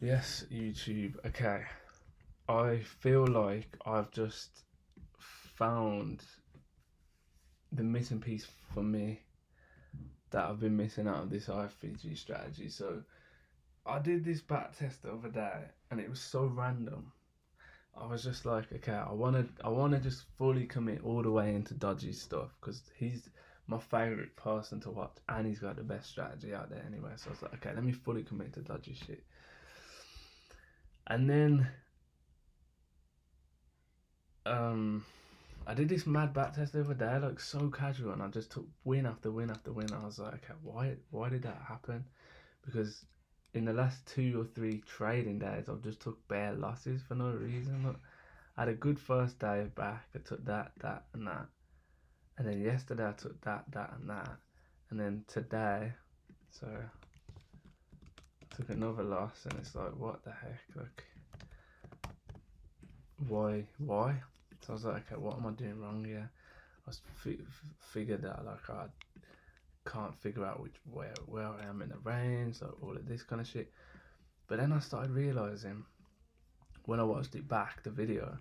Yes, YouTube. Okay. I feel like I've just found the missing piece for me that I've been missing out of this iFVG strategy. So I did this back test the other day and it was so random. I was just like, okay, I wanna just fully commit all the way into dodgy stuff because he's my favorite person to watch and he's got the best strategy out there anyway. So I was like, okay, let me fully commit to dodgy shit. And then I did this mad back test the other day, like so casual, and I just took win after win after win. I was like, okay, why did that happen? Because in the last 2 or 3 trading days, I've just took bare losses for no reason. Look, I had a good first day back. I took that, and that, and then yesterday I took that, and that, and then today, so I took another loss, and it's like, what the heck, like, why? So I was like, okay, what am I doing wrong here? I figured that like I can't figure out where I am in the range, like all of this kind of shit. But then I started realizing when I watched it back, the video,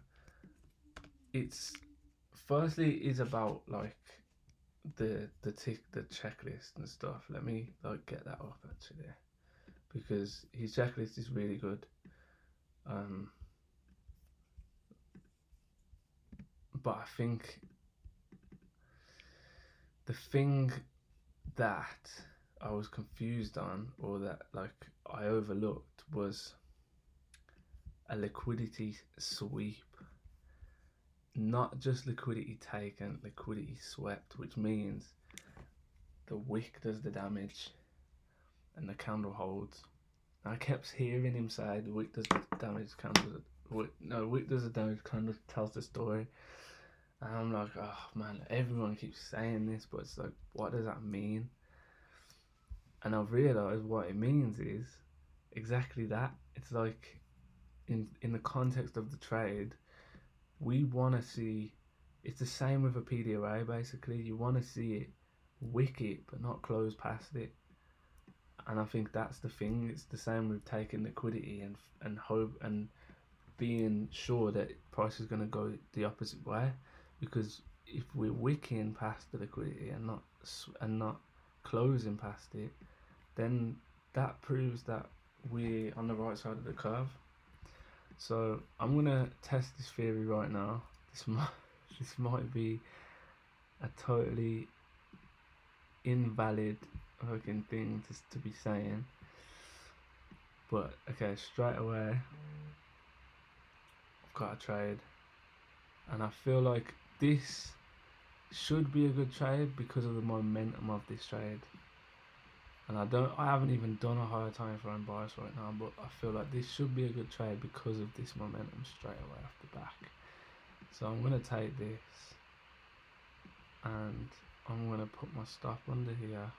it's firstly is about like the checklist and stuff. Let me like get that up actually because his checklist is really good. But I think the thing that I was confused on, or that like I overlooked, was a liquidity sweep. Not just liquidity taken, liquidity swept, which means the wick does the damage and the candle holds. I kept hearing him say the wick does the damage, candle. Wick does the damage, candle tells the story. And I'm like, oh man, everyone keeps saying this, but it's like, what does that mean? And I've realised what it means is exactly that. It's like in the context of the trade, we want to see. It's the same with a PDOA basically. You want to see it wick it, but not close past it. And I think that's the thing. It's the same with taking liquidity and hope and being sure that price is going to go the opposite way, because if we're wicking past the liquidity and not closing past it, then that proves that we're on the right side of the curve. So I'm gonna test this theory right now. This might be a totally invalid fucking thing to be saying, but okay, straight away I've got a trade, and I feel like this should be a good trade because of the momentum of this trade. And I haven't even done a higher time frame bias right now, but I feel like this should be a good trade because of this momentum straight away off the back. So I'm gonna take this and I'm gonna put my stop under here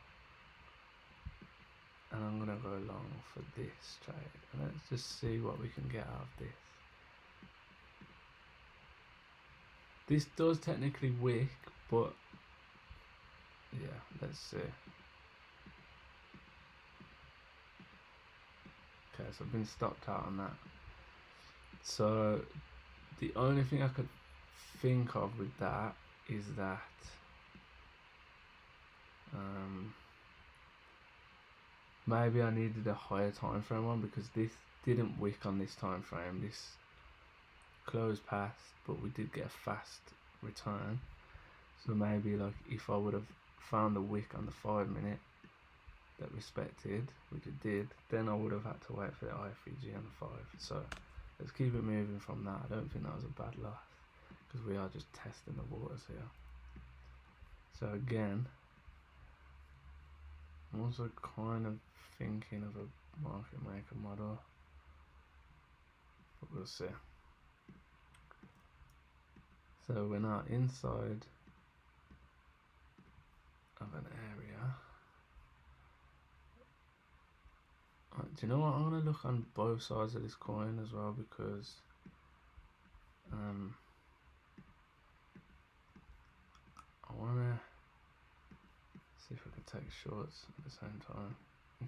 and I'm gonna go long for this trade, and let's just see what we can get out of this. This does technically wick, but yeah, let's see. Okay, so I've been stopped out on that. So the only thing I could think of with that is that maybe I needed a higher time frame one, because this didn't wick on this time frame. This closed past, but we did get a fast return. So maybe like if I would have found the wick on the 5 minute that respected, which it did, then I would have had to wait for the iFVG on the 5. So let's keep it moving from that. I don't think that was a bad loss because we are just testing the waters here. So again, I'm also kind of thinking of a market maker model, but we'll see. So we're now inside of an area. Do you know what? I'm gonna look on both sides of this coin as well, because I wanna see if I can take shorts at the same time.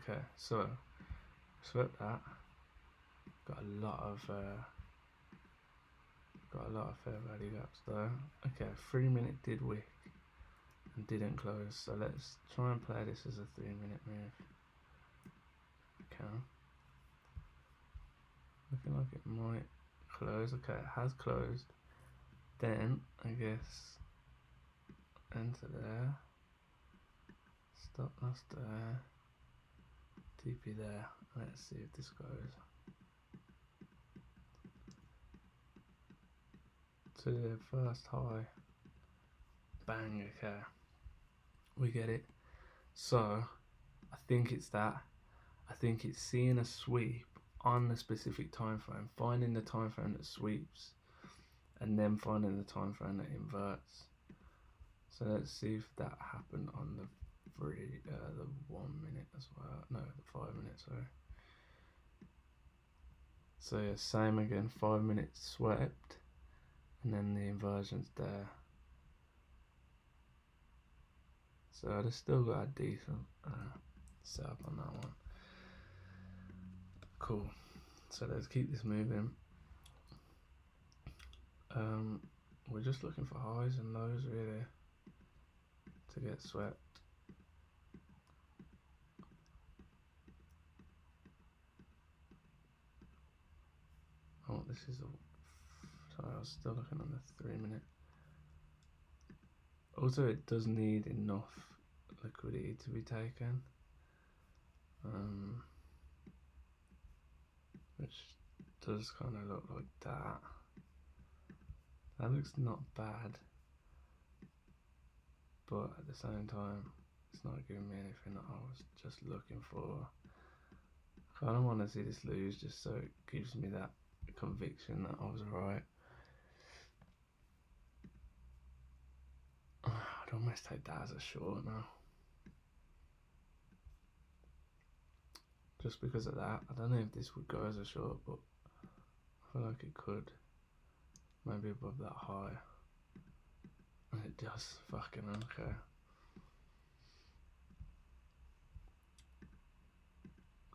Okay, so swept that. got a lot of fair value gaps though. Okay, 3 minute did wick and didn't close, so let's try and play this as a 3 minute move. Okay, looking like it might close. Okay, it has closed. Then I guess enter there, stop loss there, TP there. Let's see if this goes to the first high. Bang. Okay, we get it. So I think it's that. I think it's seeing a sweep on the specific time frame, finding the time frame that sweeps, and then finding the time frame that inverts. So let's see if that happened on the 1 minute as well. No, the 5 minutes. Sorry. So yeah, same again. 5 minutes swept, and then the inversion's there. So I've still got a decent setup on that one. Cool. So let's keep this moving. We're just looking for highs and lows really to get swept. Oh, this is sorry, I was still looking on the 3 minute. Also, it does need enough liquidity to be taken, which does kind of look like that. That looks not bad, but at the same time, it's not giving me anything that I was just looking for. I kind of want to see this lose just so it gives me that conviction that I was right. I'd almost take that as a short now. Just because of that. I don't know if this would go as a short, but I feel like it could. Maybe above that high. And it does. Fucking okay.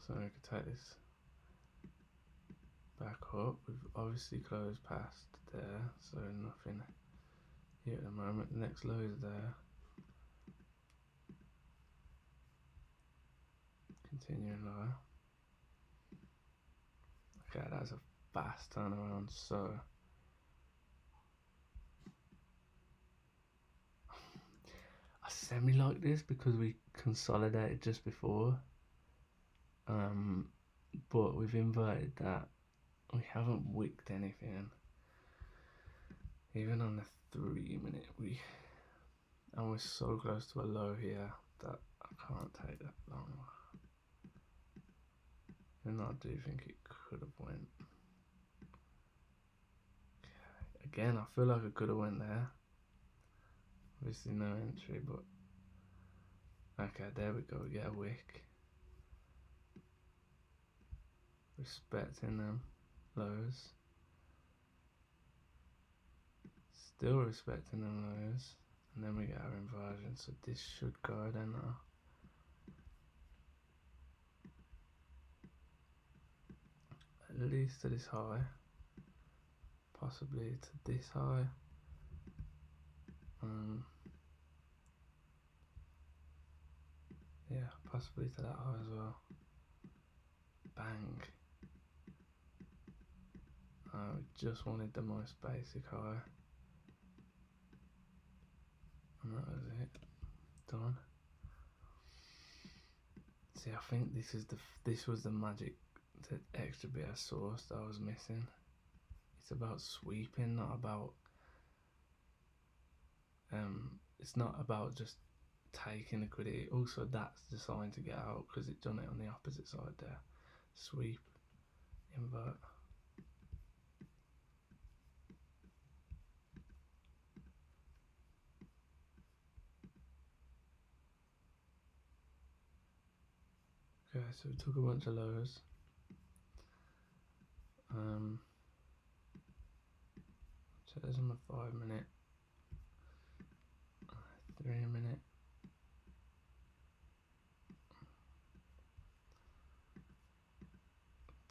So we could take this back up. We've obviously closed past there, so nothing here at the moment. The next low is there. Continuing low. Okay, that's a fast turnaround. So I semi like this because we consolidated just before. But we've inverted that. We haven't wicked anything. Even on the 3 minute, and we're so close to a low here that I can't take that long. And I do think it could have went. Okay. Again, I feel like it could have went there. Obviously no entry, but okay, there we go. We get a wick. Respecting them lows. Still respecting them lows. And then we get our inversion, so this should go then now. At least to this high. Possibly to this high. Yeah, possibly to that high as well. Bang. We just wanted the most basic high. And that was it. Done. See, I think this was the magic, the extra bit of sauce that I was missing. It's about sweeping, not about it's not about just taking liquidity. Also, that's the sign to get out because it's done it on the opposite side there. Sweep, invert. Okay, so we took a bunch of lows. So there's on the 5 minute, 3 minute.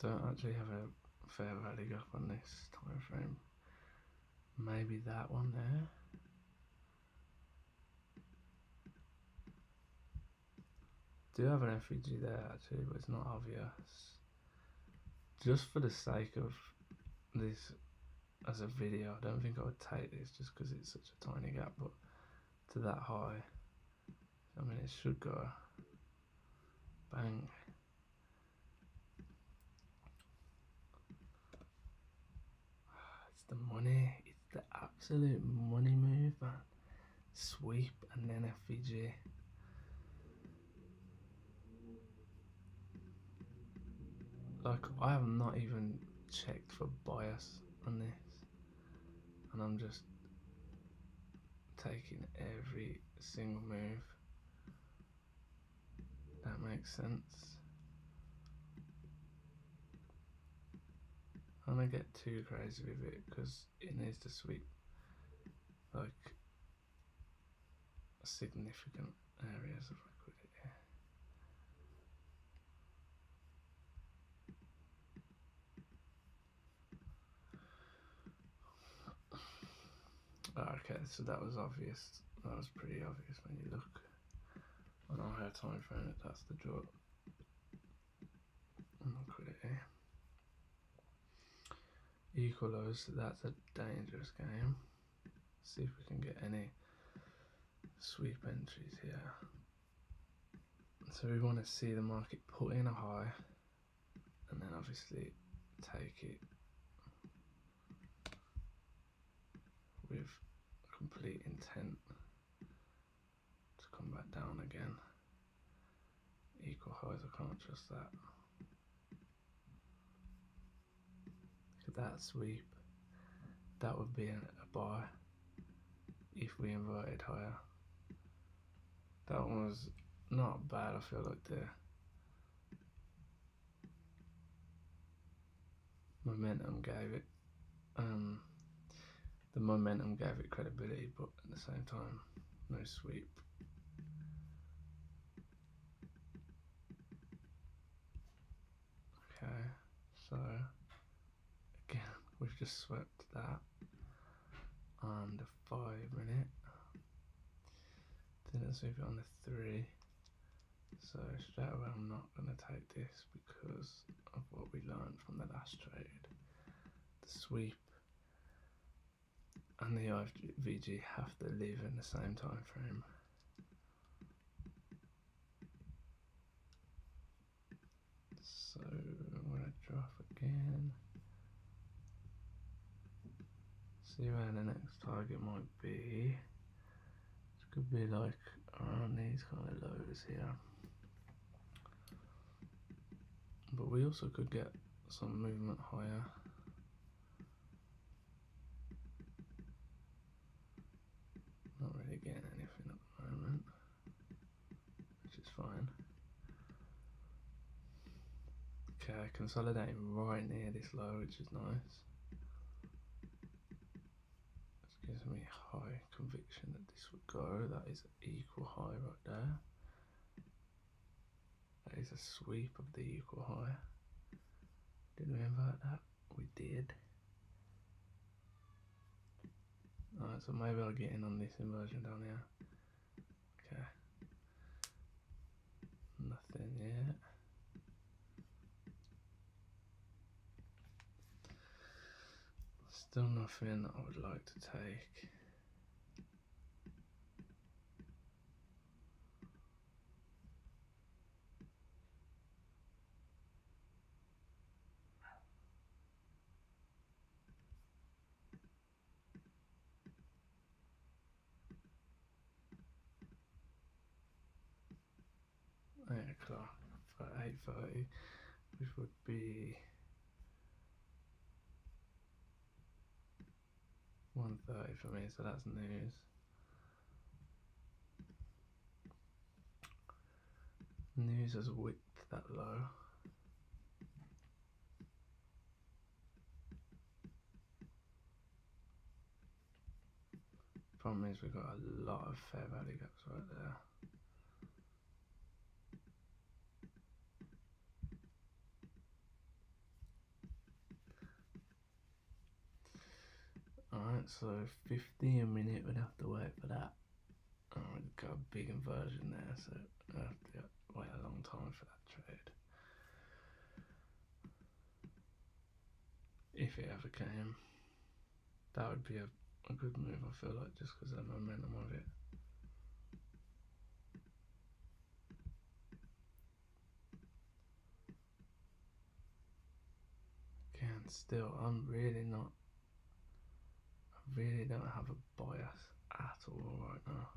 Don't actually have fair value gap on this time frame. Maybe that one there. Do have an FVG there actually, but it's not obvious. Just for the sake of this as a video, I don't think I would take this just because it's such a tiny gap, but to that high, I mean, it should go bang. It's the money, it's the absolute money move, man. Sweep and then FVG. Like, I have not even checked for bias on this, and I'm just taking every single move. That makes sense. I'm gonna get too crazy with it because it needs to sweep like significant areas of liquidity. Okay, so that was obvious. That was pretty obvious when you look on our higher time frame. That's the drop in liquidity. Equal lows, so that's a dangerous game. See if we can get any sweep entries here. So we want to see the market put in a high and then obviously take it with complete intent to come back down again. Equal highs, I can't trust that. Look at that sweep. That would be a buy if we inverted higher. That one was not bad, I feel like the momentum gave it credibility, but at the same time, no sweep. Okay, so again, we've just swept that on the 5 minute. Didn't sweep it on the 3. So straight away I'm not going to take this because of what we learned from the last trade. The sweep and the iFVG have to live in the same time frame. So I'm going to drop again. See where the next target might be. It could be like around these kind of lows here. But we also could get some movement higher. Not really getting anything at the moment, which is fine. Okay, consolidating right near this low, which is nice. This gives me high conviction that this would go. That is an equal high right there. That is a sweep of the equal high. Did we invert that? We did. Alright, so maybe I'll get in on this inversion down here. Okay. Nothing yet. Still nothing I would like to take. O'clock for 8:30, which would be 1:30 for me, so that's news. News has whipped that low. Problem is we've got a lot of fair value gaps right there. So 50 a minute, we'd have to wait for that. And we'd got a big inversion there, so I'd have to wait a long time for that trade. If it ever came, that would be a good move, I feel like, just because of the momentum of it. Again, still, I really don't have a bias at all right now.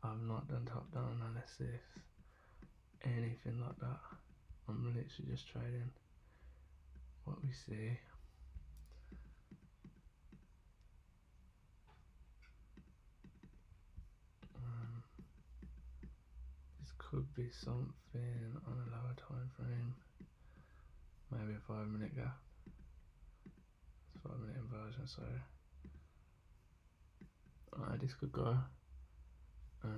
I've not done top-down analysis, anything like that. I'm literally just trading what we see. This could be something on a lower time frame, maybe a 5 minute gap. It's 5 minute inversion, so this could go. I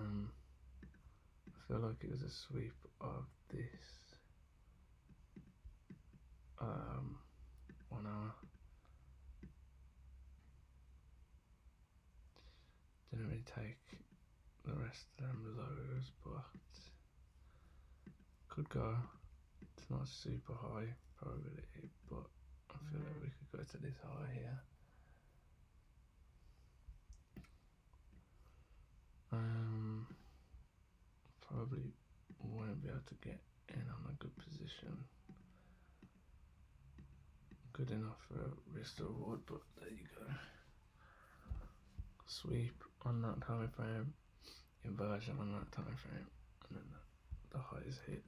feel like it was a sweep of this 1 hour. Didn't really take the rest of them lows, but could go. It's not super high probability, but I feel like we could go to this high here. Probably won't be able to get in on a good position. Good enough for a risk to reward, but there you go. Sweep on that time frame, inversion on that time frame, and then the highs hit.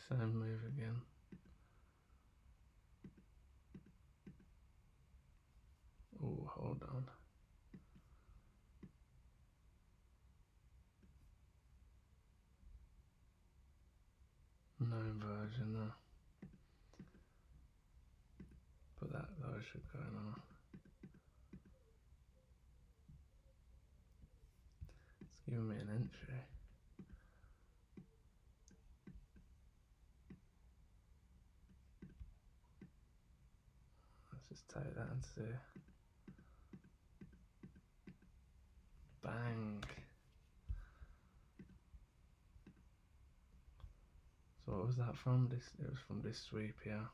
Same move again. Oh, hold on. No inversion there. But that low should go now. It's giving me an entry. Let's just take that and see. Bang. So what was that from? It was from this sweep here,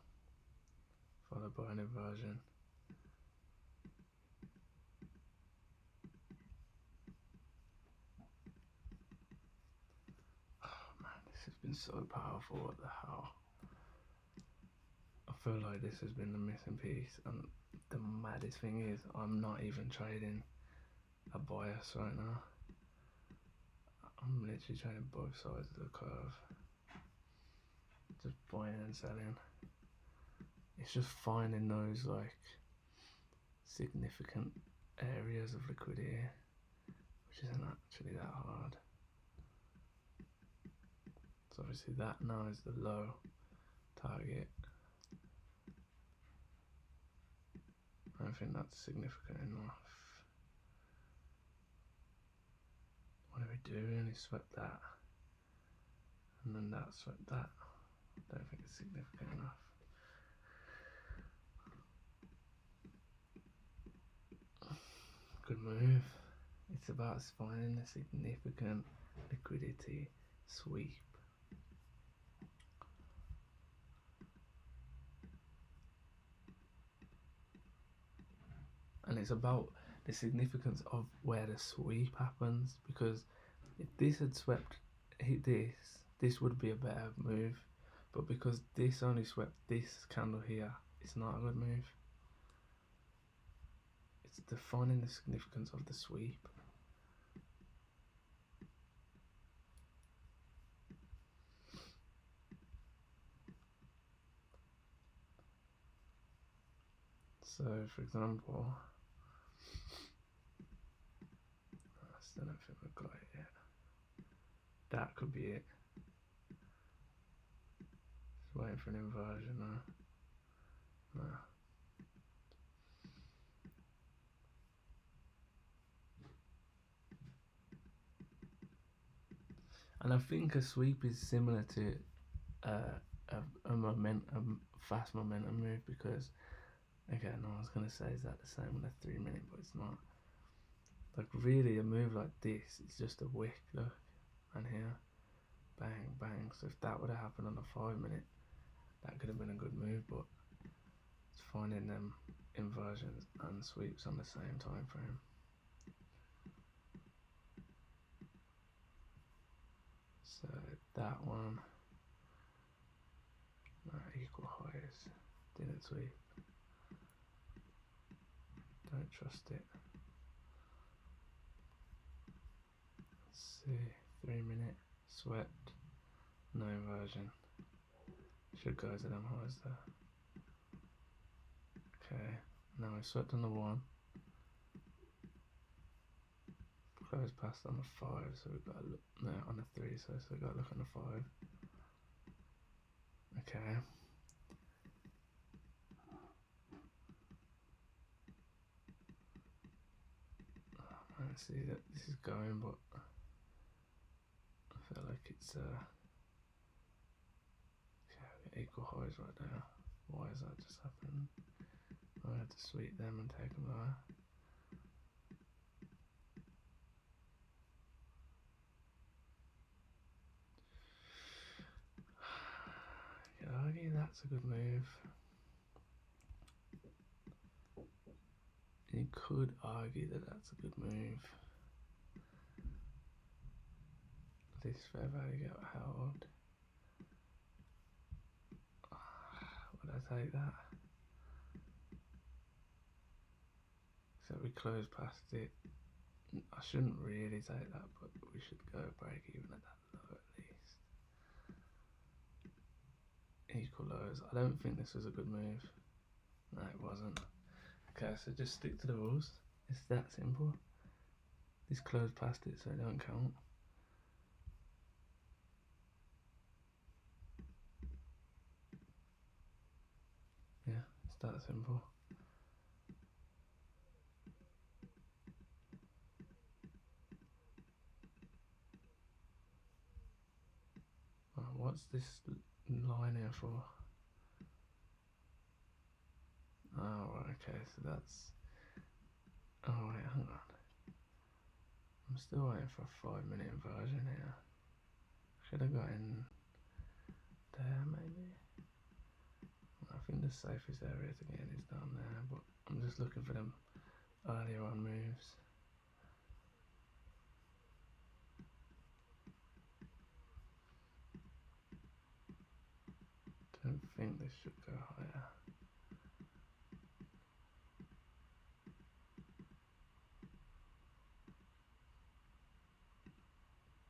followed by an inversion. Oh man, this has been so powerful. What the hell? I feel like this has been the missing piece, and the maddest thing is I'm not even trading a bias right now. I'm literally trading both sides of the curve, just buying and selling. It's just finding those like significant areas of liquidity, which isn't actually that hard. So obviously that now is the low target. I don't think that's significant enough. What are we doing? He swept that, and then that swept that. I don't think it's significant enough. Good move. It's about finding a significant liquidity sweep. And it's about the significance of where the sweep happens, because if this had hit this would be a better move, but because this only swept this candle here, it's not a good move. It's defining the significance of the sweep. So for example, I don't think we've got it yet. That could be it. Just waiting for an inversion now. No. And I think a sweep is similar to a fast momentum move, because again, I was gonna say, is that the same on a 3 minute, but it's not. Like really, a move like this is just a wick, look, and here, bang, bang. So if that would have happened on a 5 minute, that could have been a good move, but it's finding them inversions and sweeps on the same time frame. So that one, equal highs, didn't sweep. Don't trust it. Let's see, 3 minute, swept, no inversion. Should go to them highs though. Okay, now we swept on the 1. Close past on the 5, so we've got to look, no, on the 3, so we've got to look on the 5. Okay. I don't see that this is going, but I feel like it's okay, we got equal highs right now. Why has that just happened? I had to sweep them and take them lower. You could argue that's a good move. You could argue that that's a good move. This fair value got held. Would I take that? So we close past it. I shouldn't really take that, but we should go break even at that low at least. Equal lows. I don't think this was a good move. No, it wasn't. Okay, so just stick to the rules. It's that simple. This closed past it, so it don't count. Yeah, it's that simple. What's this line here for? Oh, right, okay, so that's... Oh, wait, hang on. I'm still waiting for a 5 minute inversion here. Should have got in there, maybe? I think the safest area to get in is down there, but I'm just looking for them earlier on moves. Don't think this should go higher.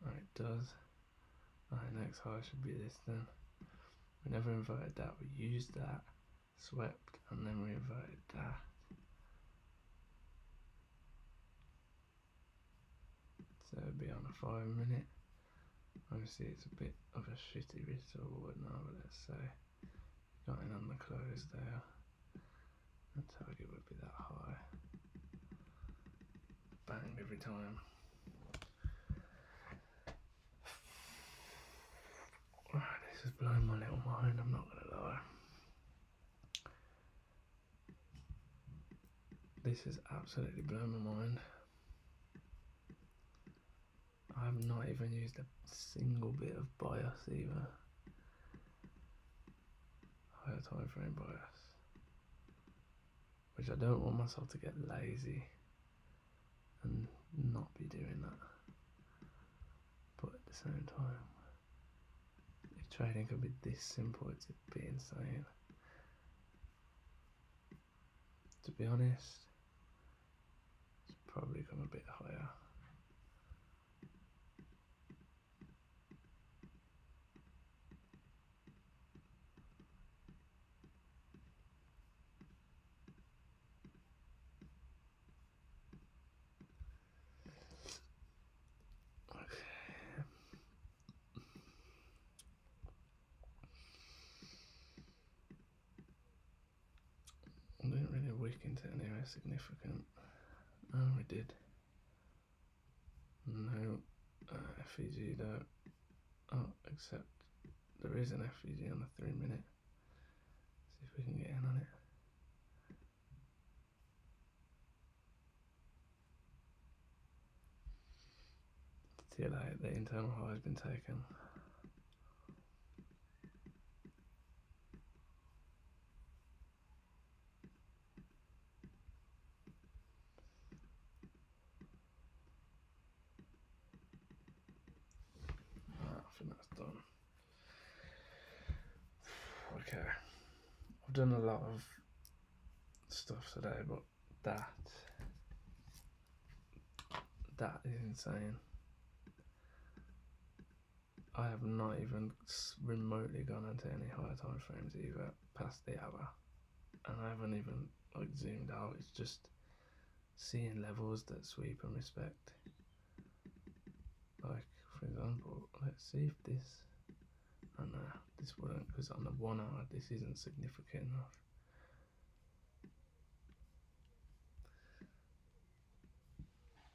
Right, it does. Alright, next high should be this then. We never inverted that, we used that, swept, and then we inverted that. So it'd be on a 5 minute. Obviously it's a bit of a shitty risk to reward now, but let's say got in on the close there. The target would be that high. Bang every time. This has blown my little mind, I'm not gonna lie. This has absolutely blown my mind. I have not even used a single bit of bias either. Higher time frame bias. Which I don't want myself to get lazy and not be doing that. But at the same time, if trading could be this simple, it'd be insane. To be honest, it's probably come a bit higher. into anywhere significant. Oh, we did. No FVG though. Oh, except there is an FVG on the 3 minute. See if we can get in on it. Too late, the internal high has been taken. I think that's done. Okay, I've done a lot of stuff today, but that is insane. I have not even remotely gone into any higher time frames either past the hour, and I haven't even like zoomed out. It's just seeing levels that sweep and respect. Like for example, let's see if this. Oh no, this wouldn't, because on the 1 hour this isn't significant enough.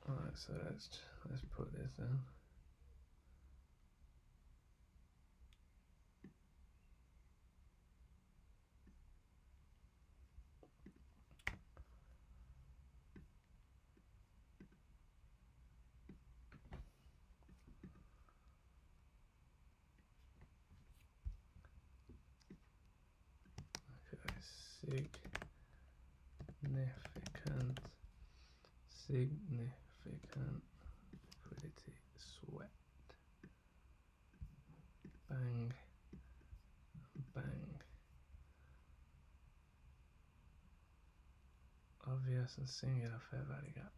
Alright, so let's put this in. Okay, significant liquidity sweat. Bang, bang. Obvious and singular fair value gap.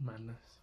Madness.